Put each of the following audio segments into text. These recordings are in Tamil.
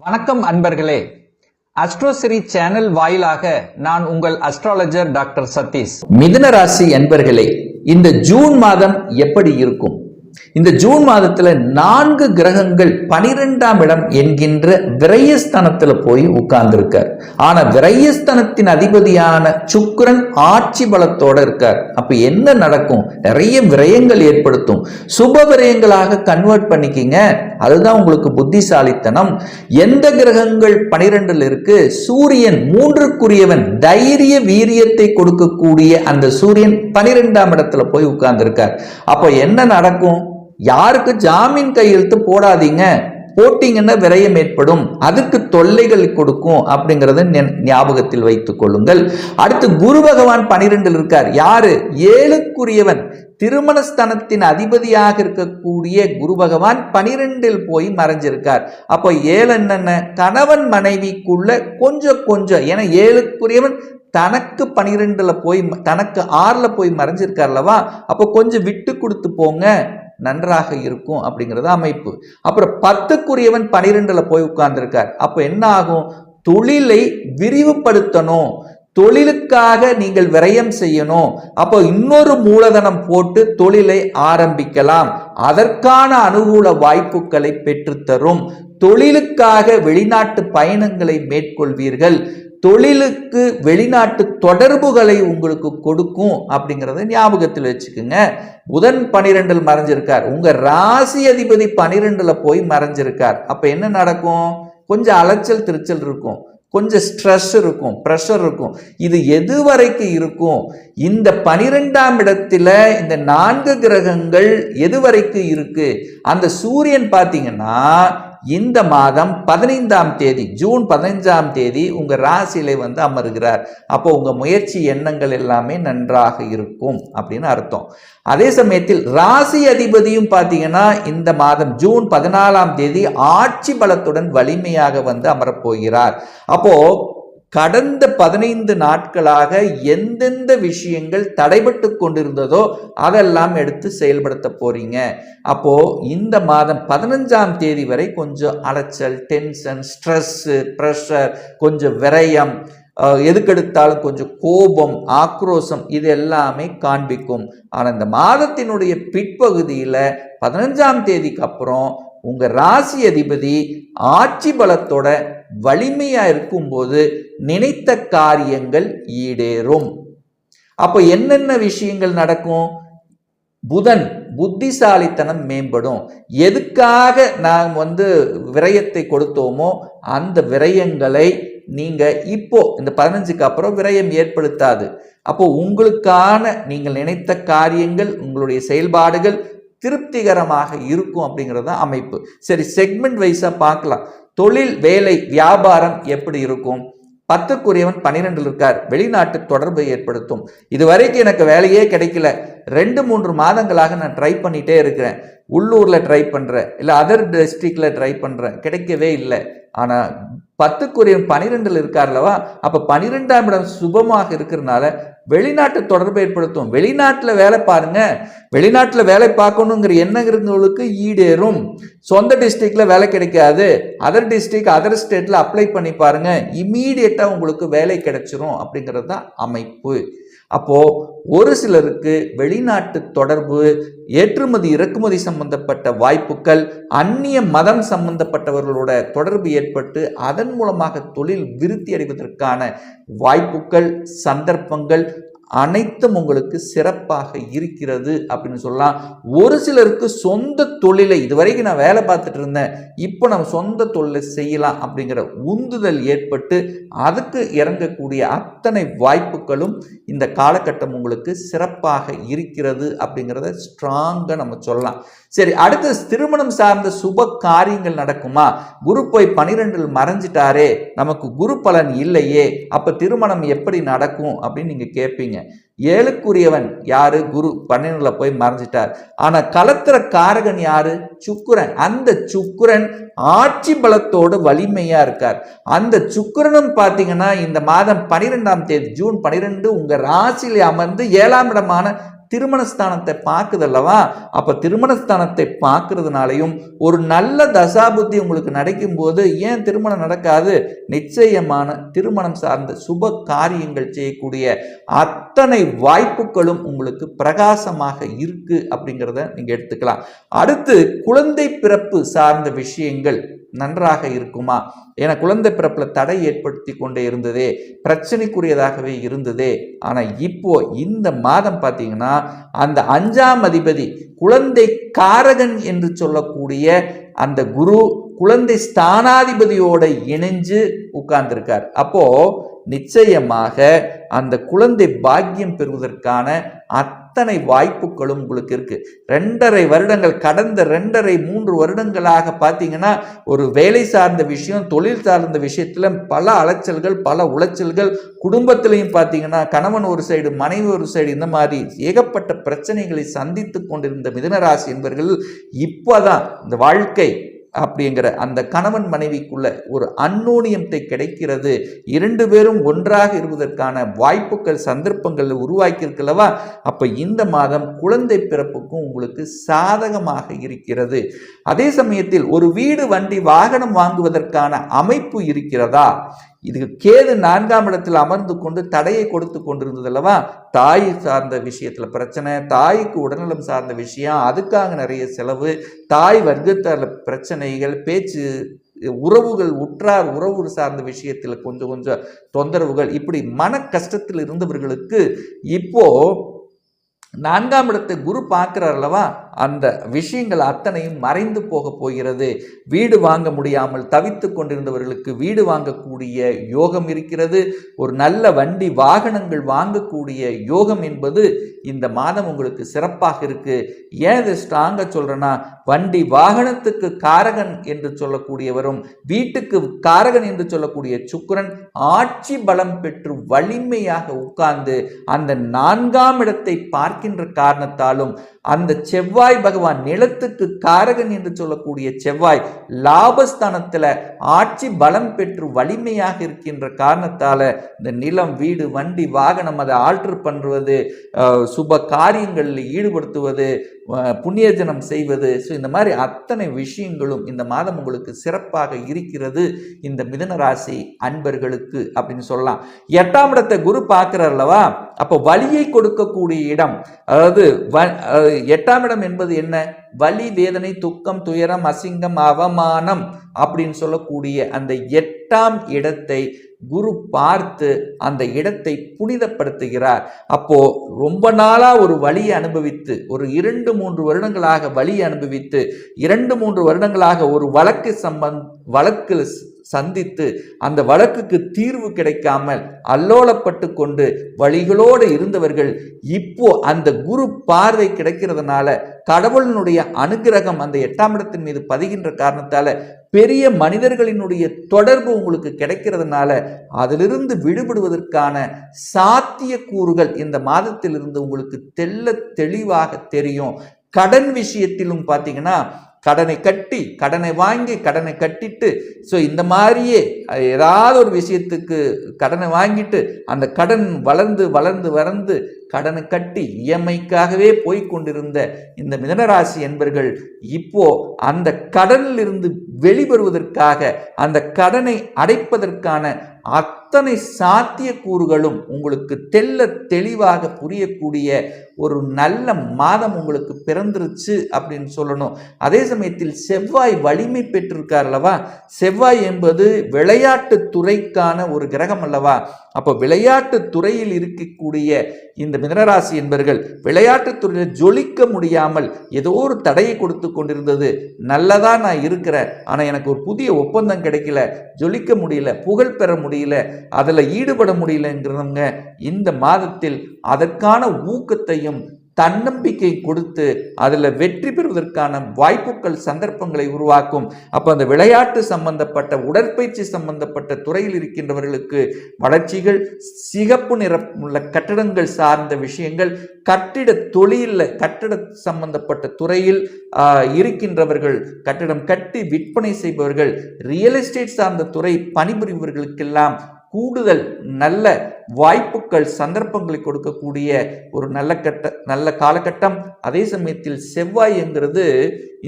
வணக்கம் அன்பர்களே. அஸ்ட்ரோசிரி சேனல் வாயிலாக நான் உங்கள் அஸ்ட்ராலஜர் டாக்டர் சதீஷ். மிதுன ராசி அன்பர்களே, இந்த ஜூன் மாதம் எப்படி இருக்கும்? இந்த ஜூன் மாதத்துல 4 கிரகங்கள் 12ஆம் இடம் என்கின்ற விரயஸ்தானத்துல போய் உட்கார்ந்துருக்கார். ஆனா விரயஸ்தானத்தின் அதிபதியான சுக்கிரன் ஆட்சி பலத்தோட இருக்கார். அப்ப என்ன நடக்கும்? நிறைய விரயங்கள் ஏற்படுத்தும். சுப விரயங்களாக கன்வெர்ட் பண்ணிக்கிங்க. அதுதான் உங்களுக்கு புத்திசாலித்தனம். எந்த கிரகங்கள் 12ல் இருக்கு? சூரியன் 3க்குரியவன், தைரிய வீரியத்தை கொடுக்கக்கூடிய அந்த சூரியன் 12ஆம் இடத்துல போய் உட்கார்ந்துருக்கார். அப்ப என்ன நடக்கும்? யாருக்கு ஜாமீன் கையெழுத்து போடாதீங்க. போட்டீங்கன்னா விரயம் ஏற்படும், அதுக்கு தொல்லைகள் கொடுக்கும் அப்படிங்கறத ஞாபகத்தில் வைத்துக் கொள்ளுங்கள். அடுத்து குரு பகவான் 12ல் இருக்கார். யாரு? 7க்குரியவன், திருமணஸ்தானத்தின் அதிபதியாக இருக்கக்கூடிய குரு பகவான் 12ல் போய் மறைஞ்சிருக்கார். அப்போ 7 என்னென்ன? கணவன் மனைவிக்குள்ள கொஞ்சம் ஏன்னா 7க்குரியவன் தனக்கு 12ல் போய், தனக்கு 6ல் போய் மறைஞ்சிருக்கார்லவா, அப்போ கொஞ்சம் விட்டு கொடுத்து போங்க, நன்றாக இருக்கும் அப்படிங்கிறது அமைப்பு. அப்புறம் 10க்குரியவன் 12ல் போய் உட்கார்ந்துருக்கார். அப்ப என்ன ஆகும்? தொழிலை விரிவுபடுத்தணும், தொழிலுக்காக நீங்கள் விரயம் செய்யணும். அப்போ இன்னொரு மூலதனம் போட்டு தொழிலை ஆரம்பிக்கலாம். அதற்கான அனுகூல வாய்ப்புகளை பெற்றுத்தரும். தொழிலுக்காக வெளிநாட்டு பயணங்களை மேற்கொள்வீர்கள். தொழிலுக்கு வெளிநாட்டு தொடர்புகளை உங்களுக்கு கொடுக்கும் அப்படிங்கிறத ஞாபகத்தில் வச்சுக்கோங்க. புதன் 12ல் மறைஞ்சிருக்கார். உங்க ராசி அதிபதி 12ல் போய் மறைஞ்சிருக்கார். அப்ப என்ன நடக்கும்? கொஞ்சம் அலைச்சல் திருச்சல் இருக்கும், கொஞ்சம் ஸ்ட்ரெஸ் இருக்கும், ப்ரெஷர் இருக்கும். இது எது வரைக்கும் இருக்கும்? இந்த 12ஆம் இடத்துல இந்த 4 கிரகங்கள் எது வரைக்கும் இருக்கு? அந்த சூரியன் பார்த்தீங்கன்னா இந்த மாதம் 15ஆம் தேதி, ஜூன் 15ஆம் தேதி உங்க ராசியில வந்து அமருகிறார். அப்போ உங்க முயற்சி எண்ணங்கள் எல்லாமே நன்றாக இருக்கும் அப்படின்னு அர்த்தம். அதே சமயத்தில் ராசி அதிபதியும் பார்த்தீங்கன்னா இந்த மாதம் ஜூன் 14ஆம் தேதி ஆட்சி பலத்துடன் வலிமையாக வந்து அமரப்போகிறார். அப்போ கடந்த 15 நாட்களாக எந்தெந்த விஷயங்கள் தடைபட்டு கொண்டிருந்ததோ அதெல்லாம் எடுத்து செயல்படுத்த போறீங்க. அப்போ இந்த மாதம் 15ஆம் தேதி வரை கொஞ்சம் அலைச்சல், டென்ஷன், ஸ்ட்ரெஸ், ப்ரெஷர், கொஞ்சம் விரயம், எதுக்கெடுத்தாலும் கொஞ்சம் கோபம், ஆக்ரோஷம், இது எல்லாமே காண்பிக்கும். ஆனால் இந்த மாதத்தினுடைய பிற்பகுதியில் 15ஆம் தேதிக்கு அப்புறம் உங்க ராசி அதிபதி ஆட்சி பலத்தோட வலிமையா இருக்கும்போது நினைத்த காரியங்கள் ஈடேறும். அப்ப என்னென்ன விஷயங்கள் நடக்கும்? புதன் புத்திசாலித்தனம் மேம்படும். எதுக்காக நாம் வந்து விரயத்தை கொடுத்தோமோ அந்த விரயங்களை நீங்க இப்போ இந்த 15க்கு அப்புறம் விரயம் ஏற்படுத்தாது. அப்போ உங்களுக்கான நீங்கள் நினைத்த காரியங்கள், உங்களுடைய செயல்பாடுகள் திருப்திகரமாக இருக்கும் அப்படிங்கிறது அமைப்பு. சரி, செக்மெண்ட் வைஸா பார்க்கலாம். தொழில், வேலை, வியாபாரம் எப்படி இருக்கும்? 10க்குரியவன் 12ல் இருக்கார். வெளிநாட்டு தொடர்பை ஏற்படுத்தும். இதுவரைக்கும் எனக்கு வேலையே கிடைக்கல, 2-3 மாதங்களாக நான் ட்ரை பண்ணிட்டே இருக்கிறேன். உள்ளூர்ல ட்ரை பண்றேன், இல்லை அதர் டிஸ்ட்ரிக்ட்ல ட்ரை பண்றேன், கிடைக்கவே இல்லை. ஆனா 10க்குரியவன் 12ல் இருக்கார்லவா, அப்ப 12ஆம் இடம் சுபமாக இருக்கிறதுனால வெளிநாட்டு தொடர்பை ஏற்படுத்தும். வெளிநாட்டில் வேலை பாருங்க, வெளிநாட்டில் வேலை பார்க்கணுங்கிற எண்ணம் இருந்தவங்களுக்கு ஈடேறும். சொந்த டிஸ்ட்ரிக்ட்ல வேலை கிடைக்காது, அதர் டிஸ்ட்ரிக்ட், அதர் ஸ்டேட்ல அப்ளை பண்ணி பாருங்க, இம்மீடியட்டா உங்களுக்கு வேலை கிடைச்சிரும் அப்படிங்கிறது தான் அமைப்பு. அப்போ ஒரு சிலருக்கு வெளிநாட்டு தொடர்பு, ஏற்றுமதி இறக்குமதி சம்பந்தப்பட்ட வாய்ப்புகள், அந்நிய மதம் சம்பந்தப்பட்டவர்களோட தொடர்பு ஏற்பட்டு அதன் மூலமாக தொழில் விருத்தி அடைவதற்கான வாய்ப்புகள், சந்தர்ப்பங்கள் அனைத்தும் உங்களுக்கு சிறப்பாக இருக்கிறது அப்படின்னு சொல்லலாம். ஒரு சிலருக்கு சொந்த தொழிலை, இதுவரைக்கும் நான் வேலை பார்த்துட்டு இருந்தேன், இப்போ நம்ம சொந்த தொழிலை செய்யலாம் அப்படிங்கிற உந்துதல் ஏற்பட்டு அதுக்கு இறங்கக்கூடிய அத்தனை வாய்ப்புகளும் இந்த காலகட்டம் உங்களுக்கு சிறப்பாக இருக்கிறது அப்படிங்கிறத ஸ்ட்ராங்காக நம்ம சொல்லலாம். சரி, அடுத்து திருமணம் சார்ந்த சுப காரியங்கள் நடக்குமா? குரு போய் 12ல் மறைஞ்சிட்டாரே, நமக்கு குரு பலன் இல்லையே, அப்ப திருமணம் எப்படி நடக்கும் அப்படின்னு நீங்க கேட்பீங்க. 7க்குரியவன் யாரு? குரு 12ல் போய் மறைஞ்சிட்டார். ஆனா கலத்திர காரகன் யாரு? சுக்கிரன். அந்த சுக்கிரன் ஆட்சி பலத்தோடு வலிமையா இருக்கார். அந்த சுக்கிரனும் பாத்தீங்கன்னா இந்த மாதம் 12ஆம் தேதி, ஜூன் 12 உங்க ராசியில அமர்ந்து 7ஆம் இடமான திருமணஸ்தானத்தை பார்க்குதல்லவா, அப்ப திருமணஸ்தானத்தை பார்க்கறதுனாலையும் ஒரு நல்ல தசாபுத்தி உங்களுக்கு நடக்கும் போது ஏன் திருமணம் நடக்காது? நிச்சயமான திருமணம் சார்ந்த சுப காரியங்கள் செய்யக்கூடிய அத்தனை வாய்ப்புகளும் உங்களுக்கு பிரகாசமாக இருக்கு அப்படிங்கிறத நீங்க எடுத்துக்கலாம். அடுத்து குழந்தை பிறப்பு சார்ந்த விஷயங்கள் நன்றாக இருக்குமா? ஏன்னா குழந்தை பிறப்புல தடை ஏற்படுத்தி கொண்டே இருந்ததே, பிரச்சனைக்குரியதாகவே இருந்ததே. ஆனா இப்போ இந்த மாதம் பார்த்தீங்கன்னா அந்த 5ஆம் அதிபதி குழந்தை காரகன் என்று சொல்லக்கூடிய அந்த குரு குழந்தை ஸ்தானாதிபதியோட இணைஞ்சு உட்கார்ந்திருக்கார். அப்போ நிச்சயமாக அந்த குழந்தை பாக்கியம் பெறுவதற்கான அத்தனை வாய்ப்புகளும் உங்களுக்கு இருக்கு. 2.5 வருடங்கள், கடந்த 2.5-3 வருடங்களாக பார்த்தீங்கன்னா ஒரு வேலை சார்ந்த விஷயம், தொழில் சார்ந்த விஷயத்துல பல அலைச்சல்கள், பல உளைச்சல்கள், குடும்பத்திலையும் பார்த்தீங்கன்னா கணவன் ஒரு சைடு, மனைவி ஒரு சைடு, இந்த மாதிரி ஏகப்பட்ட பிரச்சனைகளை சந்தித்து கொண்டிருந்த மிதுனராசி என்பவர்கள் இப்போதான் இந்த வாழ்க்கை அப்படிங்கிற அந்த கணவன் மனைவிக்குள்ள ஒரு அந்யோன்யத்தை கிடைக்கிறது. 2 பேரும் ஒன்றாக இருப்பதற்கான வாய்ப்புகள், சந்தர்ப்பங்கள் உருவாக்கி இருக்கலவா. அப்ப இந்த மாதம் குழந்தை பிறப்புக்கும் உங்களுக்கு சாதகமாக இருக்கிறது. அதே சமயத்தில் ஒரு வீடு, வண்டி, வாகனம் வாங்குவதற்கான அமைப்பு இருக்கிறதா? இதுக்கு கேது 4ஆம் இடத்தில் அமர்ந்து கொண்டு தடையை கொடுத்து கொண்டிருந்தது அல்லவா. தாய் சார்ந்த விஷயத்துல பிரச்சனை, தாய்க்கு உடல்நலம் சார்ந்த விஷயம், அதுக்காக நிறைய செலவு, தாய் வர்க்கத்தால பிரச்சனைகள், பேச்சு, உறவுகள், உற்றார் உறவு சார்ந்த விஷயத்தில் கொஞ்சம் தொந்தரவுகள், இப்படி மன கஷ்டத்தில் இருந்தவர்களுக்கு இப்போ 4ஆம் இடத்தை குரு பார்க்கிறார் அல்லவா, அந்த விஷயங்கள் அத்தனையும் மறைந்து போக போகிறது. வீடு வாங்க முடியாமல் தவித்து கொண்டிருந்தவர்களுக்கு வீடு வாங்கக்கூடிய யோகம் இருக்கிறது. ஒரு நல்ல வண்டி வாகனங்கள் வாங்கக்கூடிய யோகம் என்பது இந்த மாதம் உங்களுக்கு சிறப்பாக இருக்கு. ஏன் இதை ஸ்ட்ராங்கா சொல்றேன்னா, வண்டி வாகனத்துக்கு காரகன் என்று சொல்லக்கூடியவரும் வீட்டுக்கு காரகன் என்று சொல்லக்கூடிய சுக்கிரன் ஆட்சி பலம் பெற்று வலிமையாக உட்கார்ந்து அந்த 4ஆம் இடத்தை பார்க்கின்ற காரணத்தாலும் அந்த செவ்வாய் பகவான் நிலத்துக்கு காரகன் என்று சொல்லக்கூடிய செவ்வாய் லாபஸ்தானத்துல ஆட்சி பலம் பெற்று வலிமையாக இருக்கின்ற காரணத்தால இந்த நிலம், வீடு, வண்டி, வாகனம் அதை ஆல்டர் பண்றது, சுப காரியங்களில் ஈடுபடுத்துவது, புண்ணியஜனம் செய்வது, இந்த மாதிரி அத்தனை விஷயங்களும் இந்த மாதம் உங்களுக்கு சிறப்பாக இருக்கிறது இந்த மிதுன ராசி அன்பர்களுக்கு அப்படின்னு சொல்லலாம். 8ஆம் இடத்தை குரு பார்க்கிறார் அல்லவா, அப்போ வலியை கொடுக்கக்கூடிய இடம். அதாவது 8ஆம் இடம் என்பது என்ன? வலி, வேதனை, துக்கம், துயரம், அசிங்கம், அவமானம் அப்படின்னு சொல்லக்கூடிய அந்த 8ஆம் இடத்தை குரு பார்த்து அந்த இடத்தை புனிதப்படுத்துகிறார். அப்போ ரொம்ப நாளா ஒரு வலியை அனுபவித்து, ஒரு 2-3 வருடங்களாக வலியை அனுபவித்து, 2-3 வருடங்களாக ஒரு வழக்கு சந்தித்து அந்த வழக்குக்கு தீர்வு கிடைக்காமல் அல்லோலப்பட்டு கொண்டு வழிகளோடு இருந்தவர்கள் இப்போ அந்த குரு பார்வை கிடைக்கிறதுனால, கடவுளினுடைய அனுகிரகம் அந்த 8ஆம் இடத்தின் மீது பதிகின்ற காரணத்தால பெரிய மனிதர்களினுடைய தொடர்பு உங்களுக்கு கிடைக்கிறதுனால அதிலிருந்து விடுபடுவதற்கான சாத்திய கூறுகள் இந்த மாதத்திலிருந்து உங்களுக்கு தெளிவாக தெரியும். கடன் விஷயத்திலும் பார்த்தீங்கன்னா கடனை கட்டி, கடனை வாங்கி, கடனை கட்டிட்டு, இந்த மாதிரியே ஏதாவது ஒரு விஷயத்துக்கு கடனை வாங்கிட்டு அந்த கடன் வளர்ந்து கடனை கட்டி இஎம்ஐக்காகவே போய்கொண்டிருந்த இந்த மிதுனராசி என்பர்கள் இப்போ அந்த கடனில் இருந்து வெளிவருவதற்காக, அந்த கடனை அடைப்பதற்கான அத்தனை சாத்திய கூறுகளும் உங்களுக்கு தெளிவாக புரியக்கூடிய ஒரு நல்ல மாதம் உங்களுக்கு பிறந்துருச்சு அப்படின்னு சொல்லணும். அதே சமயத்தில் செவ்வாய் வலிமை பெற்றிருக்கார் அல்லவா. செவ்வாய் என்பது விளையாட்டு துறைக்கான ஒரு கிரகம் அல்லவா. அப்போ விளையாட்டு துறையில் இருக்கக்கூடிய இந்த மிதுனராசி என்பர்கள் விளையாட்டு துறையில் ஜொலிக்க முடியாமல் ஏதோ ஒரு தடையை கொடுத்து கொண்டிருந்தது. நல்லதா நான் இருக்கிறேன், ஆனா எனக்கு ஒரு புதிய ஒப்பந்தம் கிடைக்கல, ஜொலிக்க முடியல, புகழ் பெற முடியல, அதுல ஈடுபட முடியலங்கிறவங்க இந்த மாதத்தில் அதற்கான ஊக்கத்தையும் தன்னம்பிக்கை கொடுத்து அதில் வெற்றி பெறுவதற்கான வாய்ப்புகள், சந்தர்ப்பங்களை உருவாக்கும். அப்போ அந்த விளையாட்டு சம்பந்தப்பட்ட, உடற்பயிற்சி சம்பந்தப்பட்ட துறையில் இருக்கின்றவர்களுக்கு வளர்ச்சிகள், சிகப்பு நிறம் உள்ள கட்டடங்கள் சார்ந்த விஷயங்கள், கட்டிட தொழிலில் கட்டட சம்பந்தப்பட்ட துறையில் இருக்கின்றவர்கள், கட்டிடம் கட்டி விற்பனை செய்பவர்கள், ரியல் எஸ்டேட் சார்ந்த துறை பணிபுரிபவர்களுக்கெல்லாம் கூடுதல் நல்ல வாய்ப்புகள் சந்தர்ப்பங்களை கொடுக்கக்கூடிய ஒரு நல்ல காலகட்டம். அதே சமயத்தில் செவ்வாய் என்கிறது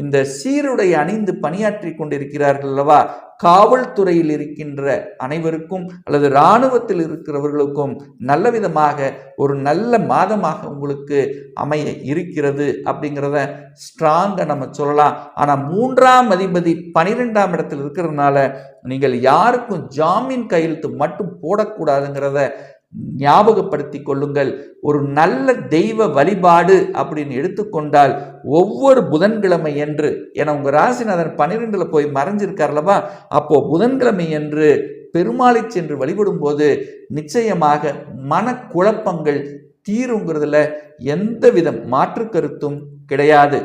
இந்த சீருடை அணிந்து பணியாற்றி கொண்டிருக்கிறார்கள் அல்லவா, காவல்துறையில் இருக்கின்ற அனைவருக்கும் அல்லது இராணுவத்தில் இருக்கிறவர்களுக்கும் நல்ல விதமாக ஒரு நல்ல மாதமாக உங்களுக்கு அமைய இருக்கிறது அப்படிங்கிறத ஸ்ட்ராங்கா நம்ம சொல்லலாம். ஆனா 3ஆம் அதிபதி 12ஆம் இடத்தில் இருக்கிறதுனால நீங்கள் யாருக்கும் ஜாமீன் கையெழுத்து மட்டும் போடக்கூடாதுங்கிறத ஞாபகப்படுத்தி கொள்ளுங்கள். ஒரு நல்ல தெய்வ வழிபாடு அப்படின்னு எடுத்துக்கொண்டால் ஒவ்வொரு புதன்கிழமை என்று, ஏன்னா உங்க ராசிநாதன் 12ல போய் மறைஞ்சிருக்கார்லவா, அப்போ புதன்கிழமை என்று பெருமாளை சென்று வழிபடும் போது நிச்சயமாக மனக்குழப்பங்கள் தீருங்கிறதுல எந்தவித மாற்று கருத்தும் கிடையாது.